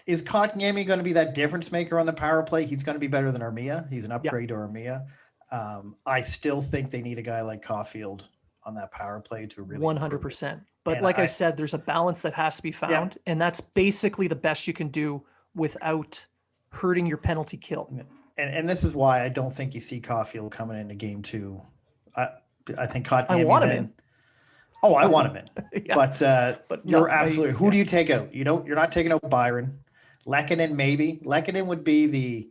is Kotkaniemi going to be that difference maker on the power play? He's going to be better than Armia. He's an upgrade to Armia. I still think they need a guy like Caulfield on that power play to really 100%. But And like I said, there's a balance that has to be found, and that's basically the best you can do without hurting your penalty kill. And this is why I don't think you see Caulfield coming into game 2. I think Kotkaniemi's I want him in. Oh, I want him in. Yeah. But you're absolutely. Who do you take out? You're not taking out Byron. Lehkonen maybe. Lehkonen would be the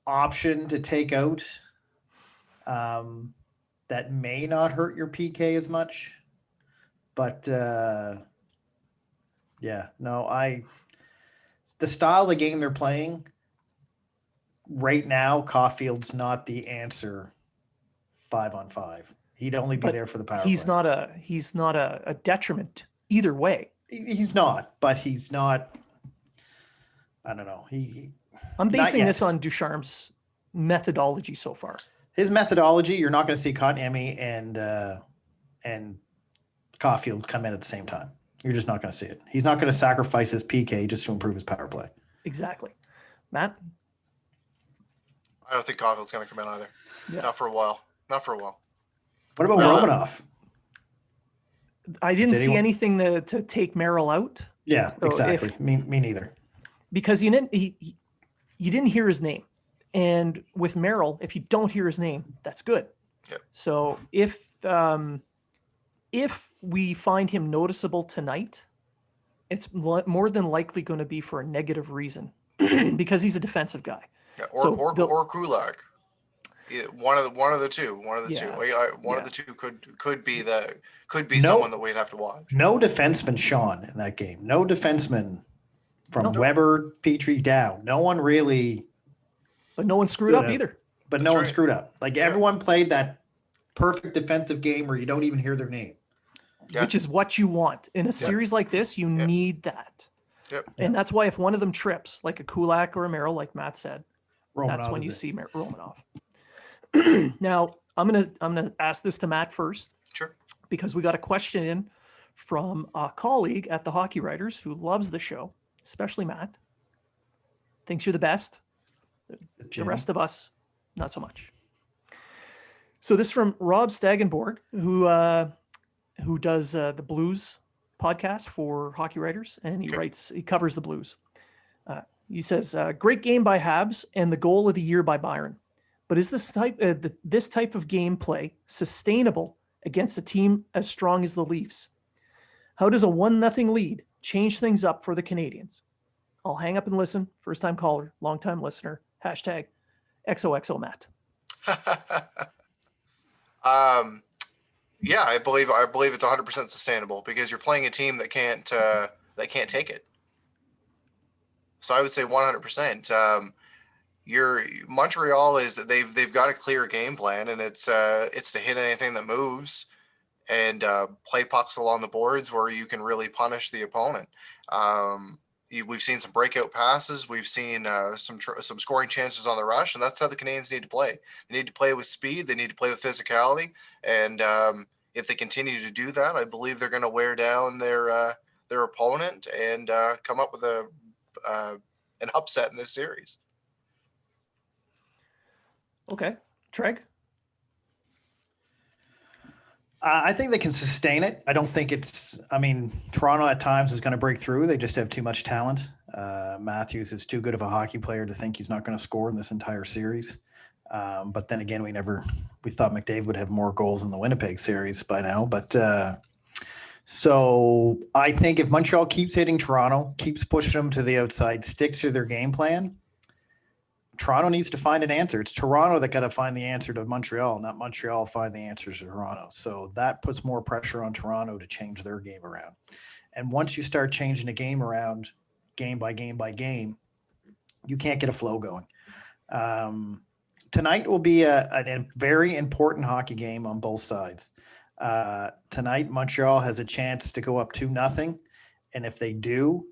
option to take out. That may not hurt your PK as much. But the style of the game they're playing right now, Caulfield's not the answer 5-on-5. He'd only be there for the power play. He's not a detriment either way. He's not, but he's not. I don't know. I'm basing this on Ducharme's methodology so far. His methodology, you're not going to see Kotkaniemi and Caulfield come in at the same time. You're just not going to see it. He's not going to sacrifice his PK just to improve his power play. Exactly. Matt? I don't think Caulfield's going to come in either. Yeah. Not for a while. What about Romanov? I didn't see anything to take Merrill out. Yeah, so exactly. Me neither. Because you didn't hear his name. And with Merrill, if you don't hear his name, that's good. Yep. So if we find him noticeable tonight, it's more than likely going to be for a negative reason because he's a defensive guy. Yeah, or Kulak. Yeah, one of the two. One of the two could be someone that we'd have to watch. No defenseman Sean in that game. No defenseman from Weber, Petrie down. No one really. But no one screwed up either. But no one screwed up. Like everyone played that perfect defensive game where you don't even hear their name. Yeah. Which is what you want in a series like this. You need that. Yep. And that's why if one of them trips, like a Kulak or a Merrill, like Matt said, Romanov that's when you see Romanov. Now, I'm gonna ask this to Matt first. Sure. Because we got a question in from a colleague at the Hockey Writers who loves the show, especially Matt. Thinks you're the best. The rest of us, not so much. So this is from Rob Stagenborg, who does the Blues podcast for Hockey Writers, and he covers the Blues. He says, great game by Habs and the goal of the year by Byron. But is this type of gameplay sustainable against a team as strong as the Leafs? How does a 1-0 lead change things up for the Canadians? I'll hang up and listen. First time caller, long time listener. Hashtag XOXO Matt. Yeah, I believe it's 100% sustainable because you're playing a team that can't take it. So I would say 100%. Montreal is they've got a clear game plan, and it's to hit anything that moves and play pucks along the boards where you can really punish the opponent. We've seen some breakout passes. We've seen some scoring chances on the rush, and that's how the Canadians need to play. They need to play with speed. They need to play with physicality, and if they continue to do that, I believe they're going to wear down their opponent and come up with an upset in this series. Okay, Treg. I think they can sustain it. I don't think Toronto at times is going to break through. They just have too much talent. Matthews is too good of a hockey player to think he's not going to score in this entire series. But then again, we thought McDavid would have more goals in the Winnipeg series by now. But so I think if Montreal keeps hitting Toronto, keeps pushing them to the outside, sticks to their game plan, Toronto needs to find an answer. It's Toronto that got to find the answer to Montreal, not Montreal find the answers to Toronto. So that puts more pressure on Toronto to change their game around. And once you start changing the game around game by game by game, you can't get a flow going. Tonight will be a very important hockey game on both sides. Tonight, Montreal has a chance to go up 2-0. And if they do,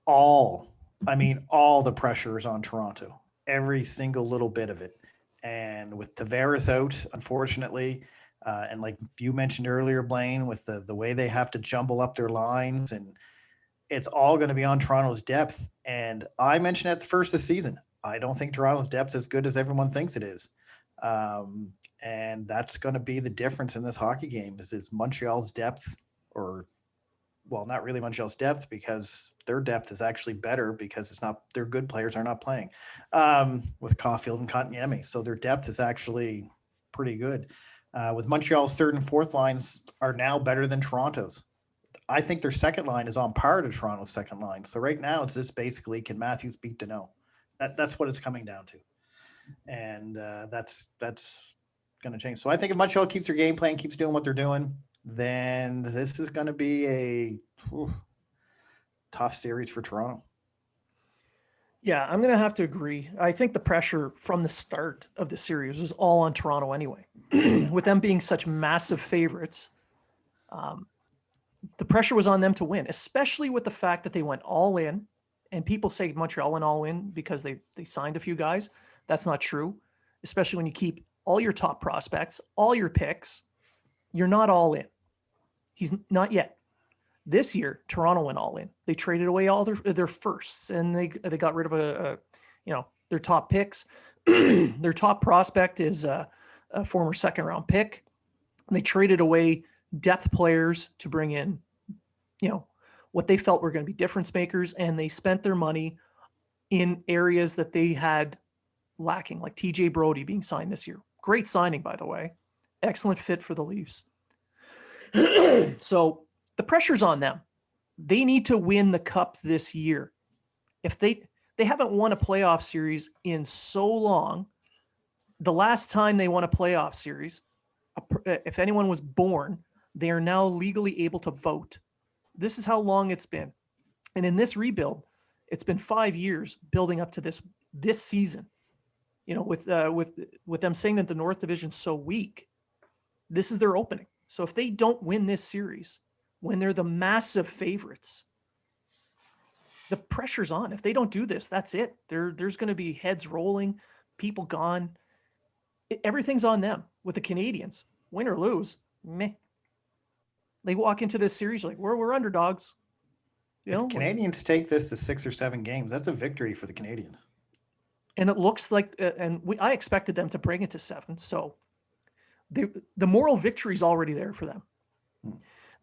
all the pressure is on Toronto. Every single little bit of it. And with Tavares out, unfortunately, and like you mentioned earlier, Blaine, with the way they have to jumble up their lines, and it's all going to be on Toronto's depth. And I mentioned at the first of the season, I don't think Toronto's depth is as good as everyone thinks it is. And that's going to be the difference in this hockey game is Montreal's depth, or well, not really Montreal's depth, because their depth is actually better because it's not their good players are not playing with Caulfield and Kotkaniemi. So their depth is actually pretty good. With Montreal's third and fourth lines are now better than Toronto's. I think their second line is on par to Toronto's second line. So right now it's just basically, can Matthews beat Danault? That's what it's coming down to. And that's going to change. So I think if Montreal keeps their game plan, keeps doing what they're doing, then this is going to be a tough series for Toronto. Yeah, I'm going to have to agree. I think the pressure from the start of the series was all on Toronto anyway. With them being such massive favorites, the pressure was on them to win, especially with the fact that they went all in. And people say Montreal went all in because they signed a few guys. That's not true, especially when you keep all your top prospects, all your picks. You're not all in. He's not yet. This year, Toronto went all in. They traded away all their firsts, and they got rid of their top picks. Their top prospect is a former second round pick. They traded away depth players to bring in, what they felt were going to be difference makers, and they spent their money in areas that they had lacking, like TJ Brody being signed this year. Great signing, by the way. Excellent fit for the Leafs. So the pressure's on them. They need to win the cup this year. If they haven't won a playoff series in so long, the last time they won a playoff series, if anyone was born, they are now legally able to vote. This is how long it's been. And in this rebuild, it's been 5 years building up to this season. With them saying that the North Division's so weak, this is their opening. So if they don't win this series, when they're the massive favorites, the pressure's on. If they don't do this, that's it. There's going to be heads rolling, people gone. Everything's on them. With the Canadians, win or lose, meh. They walk into this series like, we're underdogs. If the Canadians take this to 6 or 7 games, that's a victory for the Canadians. And it looks like, I expected them to bring it to 7. So the moral victory is already there for them.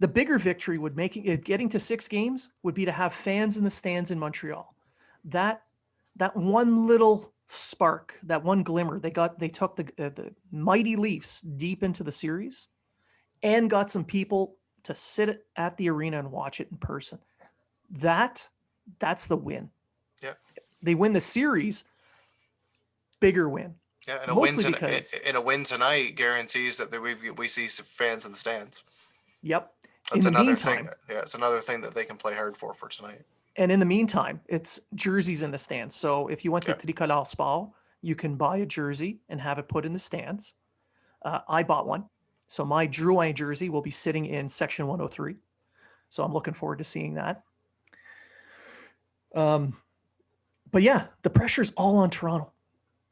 The bigger victory would getting to 6 games would be to have fans in the stands in Montreal. That one little spark, that one glimmer, they took the mighty Leafs deep into the series and got some people to sit at the arena and watch it in person. That's the win. Yeah. They win the series, bigger win. Yeah, and a win tonight guarantees that we see some fans in the stands. Yep. That's another thing. Yeah, it's another thing that they can play hard for tonight. And in the meantime, it's jerseys in the stands. So if you went to Tricolore Sport, you can buy a jersey and have it put in the stands. I bought one. So my Drouin jersey will be sitting in section 103. So I'm looking forward to seeing that. But yeah, the pressure's all on Toronto.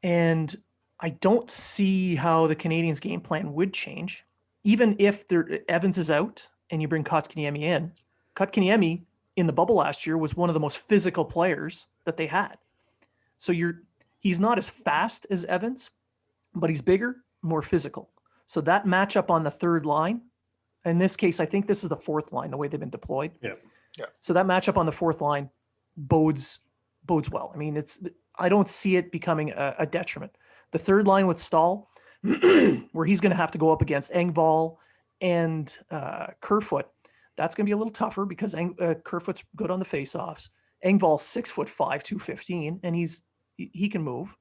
And I don't see how the Canadiens' game plan would change. Even if Evans is out and you bring Kotkaniemi in. Kotkaniemi in the bubble last year was one of the most physical players that they had. So he's not as fast as Evans, but he's bigger, more physical. So that matchup on the third line, in this case, I think this is the fourth line, the way they've been deployed. Yeah. So that matchup on the fourth line bodes well. I mean, I don't see it becoming a detriment. The third line with Stahl, where he's going to have to go up against Engvall and Kerfoot, that's going to be a little tougher because Kerfoot's good on the faceoffs. Engvall's 6'5", 215, and he can move.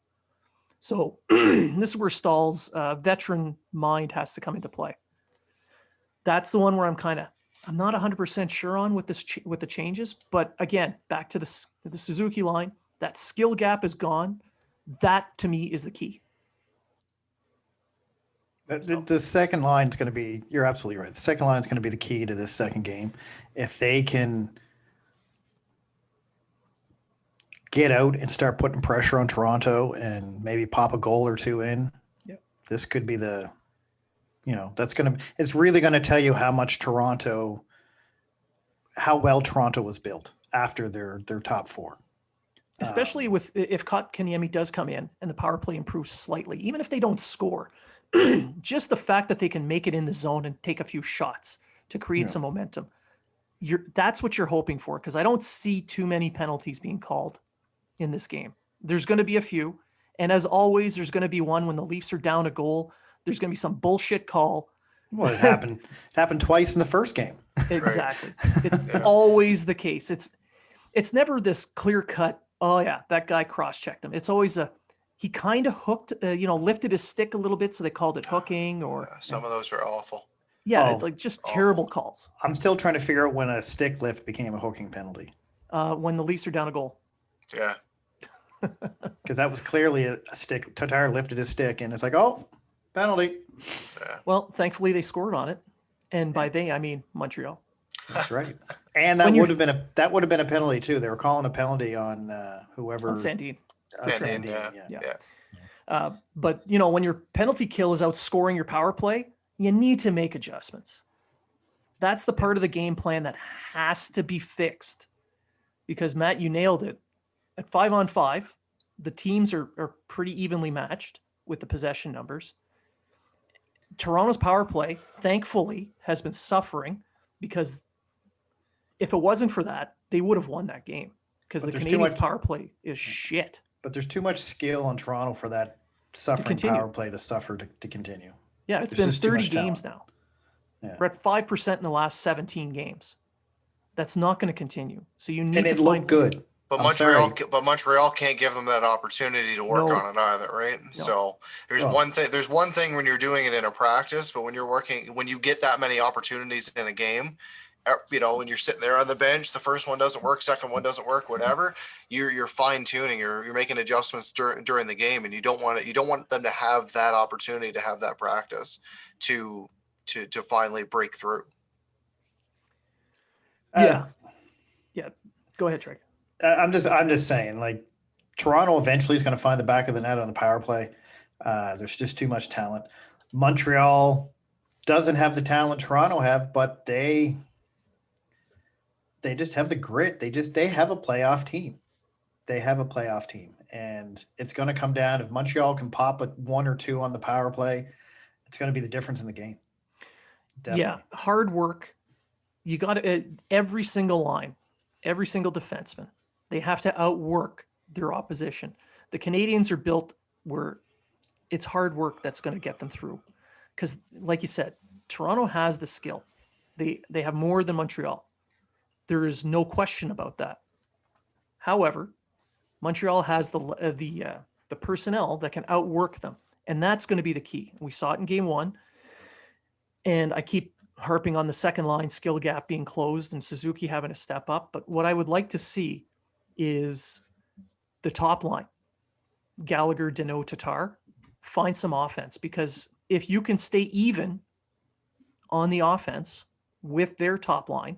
So this is where Stahl's veteran mind has to come into play. That's the one where I'm not 100% sure on with the changes. But again, back to the Suzuki line, that skill gap is gone. That to me is the key. The second line is going to be, you're absolutely right. The second line is going to be the key to this second game. If they can get out and start putting pressure on Toronto and maybe pop a goal or two in, this could be it's really going to tell you how well Toronto was built after their top four. Especially if Kotkaniemi does come in and the power play improves slightly, even if they don't score, just the fact that they can make it in the zone and take a few shots to create some momentum. That's what you're hoping for, because I don't see too many penalties being called in this game. There's going to be a few. And as always, there's going to be one when the Leafs are down a goal. There's going to be some bullshit call. Well, it happened twice in the first game. Exactly. It's always the case. It's never this clear cut, oh yeah, that guy cross-checked him. It's always he kind of hooked, lifted his stick a little bit, so they called it hooking, or some of those are awful. Yeah, like just awful. Terrible calls. I'm still trying to figure out when a stick lift became a hooking penalty. When the Leafs are down a goal. Yeah. Because that was clearly a stick. Tatar lifted his stick, and it's like, oh, penalty. Yeah. Well, thankfully they scored on it, and by they I mean Montreal. That's right. And that would have been a penalty too. They were calling a penalty on whoever. On Sandin. Sandin, yeah. But when your penalty kill is outscoring your power play, you need to make adjustments. That's the part of the game plan that has to be fixed. Because Matt, you nailed it. At 5-on-5, the teams are pretty evenly matched with the possession numbers. Toronto's power play, thankfully, has been suffering, because if it wasn't for that, they would have won that game, because the Canadiens' power play is shit. But there's too much skill on Toronto for that suffering power play to suffer to continue. Yeah, it's been 30 games now. Yeah. We're at 5% in the last 17 games. That's not going to continue. So you need to find good. But Montreal can't give them that opportunity to work on it either, right? No. So there's one thing. There's one thing when you're doing it in a practice, but when you get that many opportunities in a game, when you're sitting there on the bench, the first one doesn't work, second one doesn't work, whatever. You're fine tuning. You're making adjustments during the game, and you don't want them to have that opportunity to have that practice to finally break through. Yeah. Go ahead, Trey. I'm just saying, like, Toronto eventually is going to find the back of the net on the power play. There's just too much talent. Montreal doesn't have the talent Toronto have, but they just have the grit. They have a playoff team. And it's going to come down, if Montreal can pop a 1 or 2 on the power play, it's going to be the difference in the game. Definitely. Yeah, hard work. You got to every single line, every single defenseman. They have to outwork their opposition. The Canadiens are built where it's hard work that's going to get them through. Because, like you said, Toronto has the skill. They have more than Montreal. There is no question about that. However, Montreal has the personnel that can outwork them, and that's going to be the key. We saw it in Game 1, and I keep harping on the second line skill gap being closed and Suzuki having to step up. But what I would like to see is the top line, Gallagher, Deneau, Tatar, find some offense, because if you can stay even on the offense with their top line,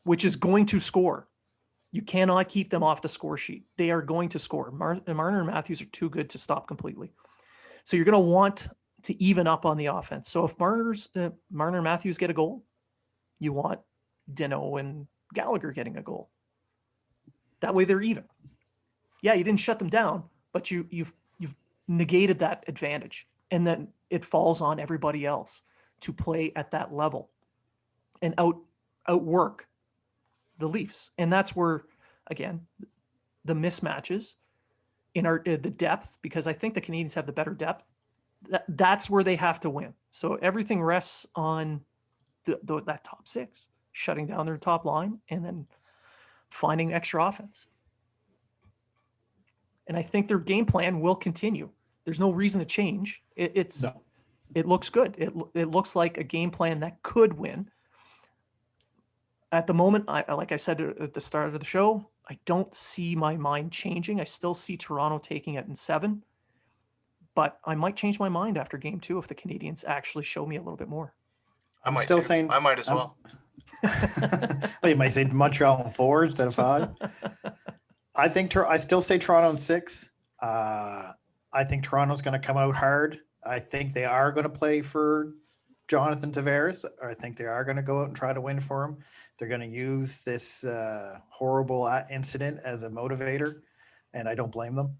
which is going to score, you cannot keep them off the score sheet. They are going to score. Marner and Matthews are too good to stop completely. So you're going to want to even up on the offense. So if Marner and Matthews get a goal, you want Deneau and Gallagher getting a goal. That way they're even. Yeah, you didn't shut them down, but you've negated that advantage, and then it falls on everybody else to play at that level and outwork the Leafs. And that's where, again, the mismatches in the depth, because I think the Canadiens have the better depth. That's where they have to win. So everything rests on that top 6, shutting down their top line and then finding extra offense. And I think their game plan will continue. There's no reason to change. It looks good. It looks like a game plan that could win. At the moment, like I said at the start of the show, I don't see my mind changing. I still see Toronto taking it in 7. But I might change my mind after Game 2 if the Canadiens actually show me a little bit more. I might as well. Well, you might say Montreal in 4 instead of 5. I still say Toronto in 6. I think Toronto's going to come out hard. I think they are going to play for Jonathan Tavares. I think they are going to go out and try to win for him. They're going to use this horrible incident as a motivator, and I don't blame them.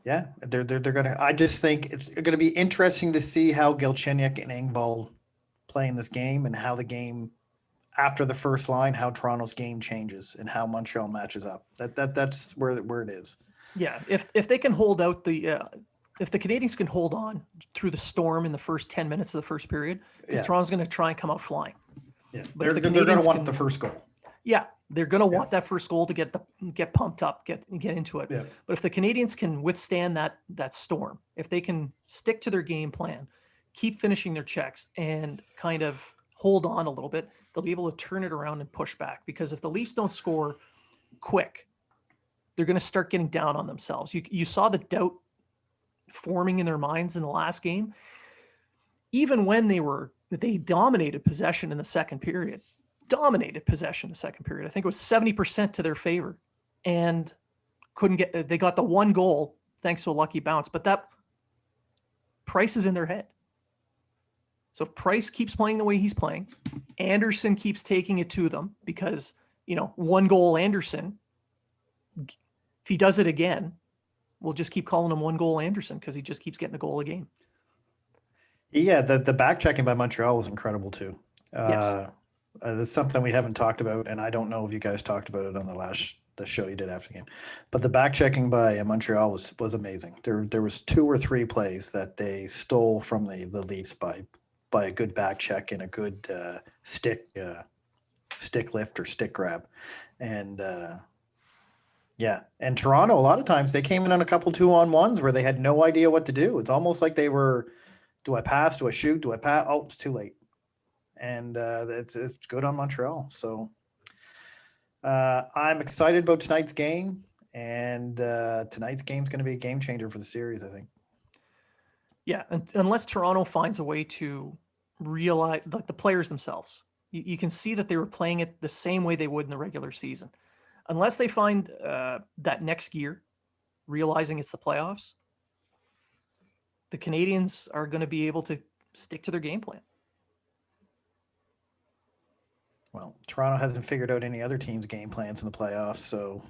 Yeah, they're going to. I just think it's going to be interesting to see how Galchenyuk and Engvall play in this game, and how the game after the first line, how Toronto's game changes, and how Montreal matches up. That's where it is. Yeah, if they can hold out if the Canadiens can hold on through the storm in the first 10 minutes of the first period, because Toronto's going to try and come out flying. Yeah, But they're going to want the first goal. Yeah, they're going to want that first goal to get pumped up, get into it. Yeah. But if the Canadiens can withstand that storm, if they can stick to their game plan, keep finishing their checks, and kind of hold on a little bit, they'll be able to turn it around and push back. Because if the Leafs don't score quick, they're going to start getting down on themselves. You saw the doubt forming in their minds in the last game. Even when they dominated possession in the second period. I think it was 70% to their favor, and they got the one goal thanks to a lucky bounce, but that Price is in their head. So if Price keeps playing the way he's playing, Anderson keeps taking it to them, because, one goal Anderson, if he does it again, we'll just keep calling him one goal Anderson, because he just keeps getting a goal a game. Yeah, the back checking by Montreal was incredible too. Yes. That's something we haven't talked about, and I don't know if you guys talked about it on the show you did after the game. But the back checking by Montreal was amazing. There was 2 or 3 plays that they stole from the Leafs by a good back check and a good stick lift or stick grab, and and Toronto, a lot of times they came in on a couple 2-on-1s where they had no idea what to do. It's almost like they were, do I pass? Do I shoot? Do I pass? Oh, it's too late. And it's good on Montreal. So I'm excited about tonight's game, and tonight's game is going to be a game changer for the series, I think. Yeah, unless Toronto finds a way to realize, like, the players themselves, you can see that they were playing it the same way they would in the regular season. Unless they find that next gear, realizing it's the playoffs, the Canadiens are going to be able to stick to their game plan. Well, Toronto hasn't figured out any other team's game plans in the playoffs, so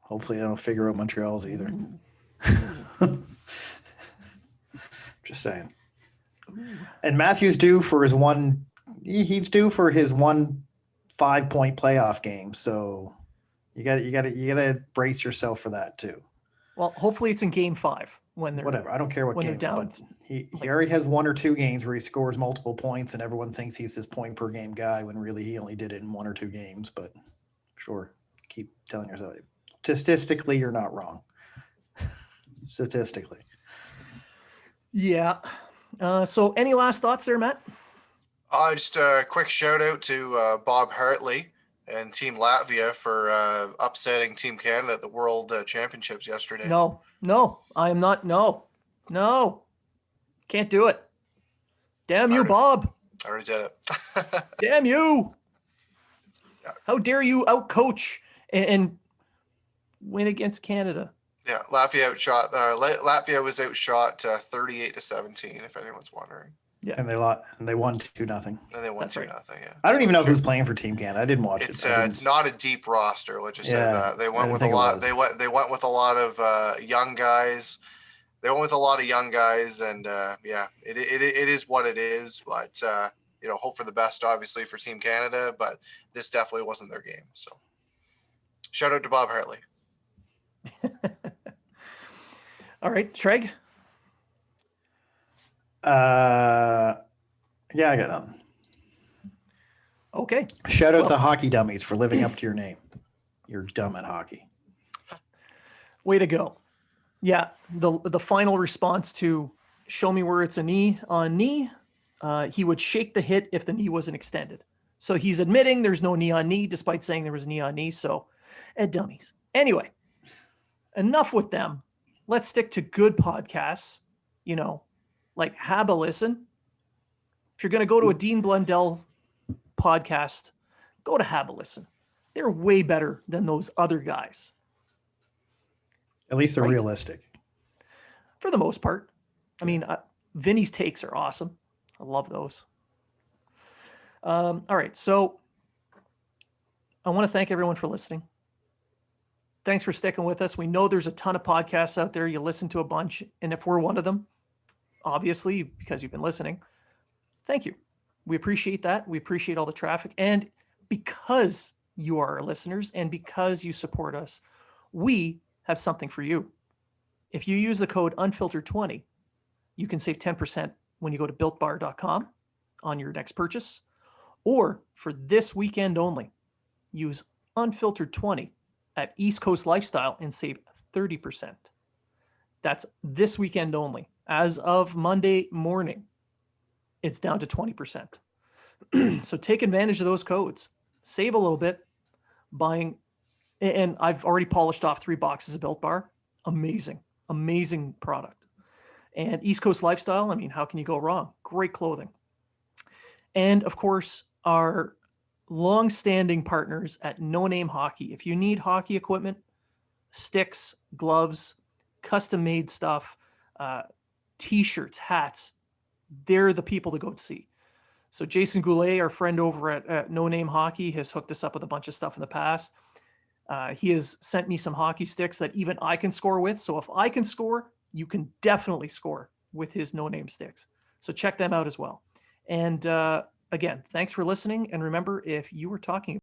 hopefully they don't figure out Montreal's either. Just saying. And Matthew's due for his he's due for his 1 5-point playoff game, so you got to brace yourself for that too. Well, hopefully it's in game 5 when they're whatever. I don't care what game, down. But he already has 1 or 2 games where he scores multiple points, and everyone thinks he's this point per game guy when really he only did it in 1 or 2 games. But sure, keep telling yourself. Statistically, you're not wrong. Statistically. Yeah. So any last thoughts there, Matt? Just a quick shout out to Bob Hartley and Team Latvia for upsetting Team Canada at the World Championships yesterday. No, I am not. No, can't do it. Damn you, Bob. I already did it. Damn you. Yeah. How dare you outcoach and win against Canada? Yeah, Latvia was outshot 38-17, if anyone's wondering. Yeah, and they lost, and they won 2-0. And they won 2-0. Yeah. I don't even know who's playing for Team Canada. I didn't watch it. It's not a deep roster. Let's just say that they went with a lot. They went with a lot of young guys. They went with a lot of young guys, and it is what it is. But hope for the best, obviously, for Team Canada. But this definitely wasn't their game. So, shout out to Bob Hartley. All right, Treg. Yeah, I got nothing. Okay. Shout out to Hockey Dummies for living up to your name. You're dumb at hockey. Way to go. Yeah, the final response to show me where it's a knee on knee, he would shake the hit if the knee wasn't extended. So he's admitting there's no knee on knee, despite saying there was knee on knee. So, dummies. Anyway, enough with them. Let's stick to good podcasts, like Have a Listen. If you're going to go to a Dean Blundell podcast, go to Have a Listen. They're way better than those other guys. At least they're Right. realistic. For the most part. I mean, Vinny's takes are awesome. I love those. All right. So I want to thank everyone for listening. Thanks for sticking with us. We know there's a ton of podcasts out there. You listen to a bunch. And if we're one of them, obviously, because you've been listening, thank you. We appreciate that. We appreciate all the traffic. And because you are our listeners and because you support us, we have something for you. If you use the code unfiltered20, you can save 10% when you go to builtbar.com on your next purchase. Or for this weekend only, use unfiltered20 at East Coast Lifestyle and save 30%. That's this weekend only. As of Monday morning, it's down to 20%. So take advantage of those codes. Save a little bit buying. And I've already polished off 3 boxes of Built Bar. Amazing, amazing product. And East Coast Lifestyle, I mean, how can you go wrong? Great clothing. And of course, our long-standing partners at No Name Hockey. If you need hockey equipment, sticks, gloves, custom-made stuff, t-shirts, hats, they're the people to go to see. So Jason Goulet, our friend over at No Name Hockey, has hooked us up with a bunch of stuff in the past. He has sent me some hockey sticks that even I can score with. So if I can score, you can definitely score with his No Name sticks. So check them out as well. And again, thanks for listening. And remember, if you were talking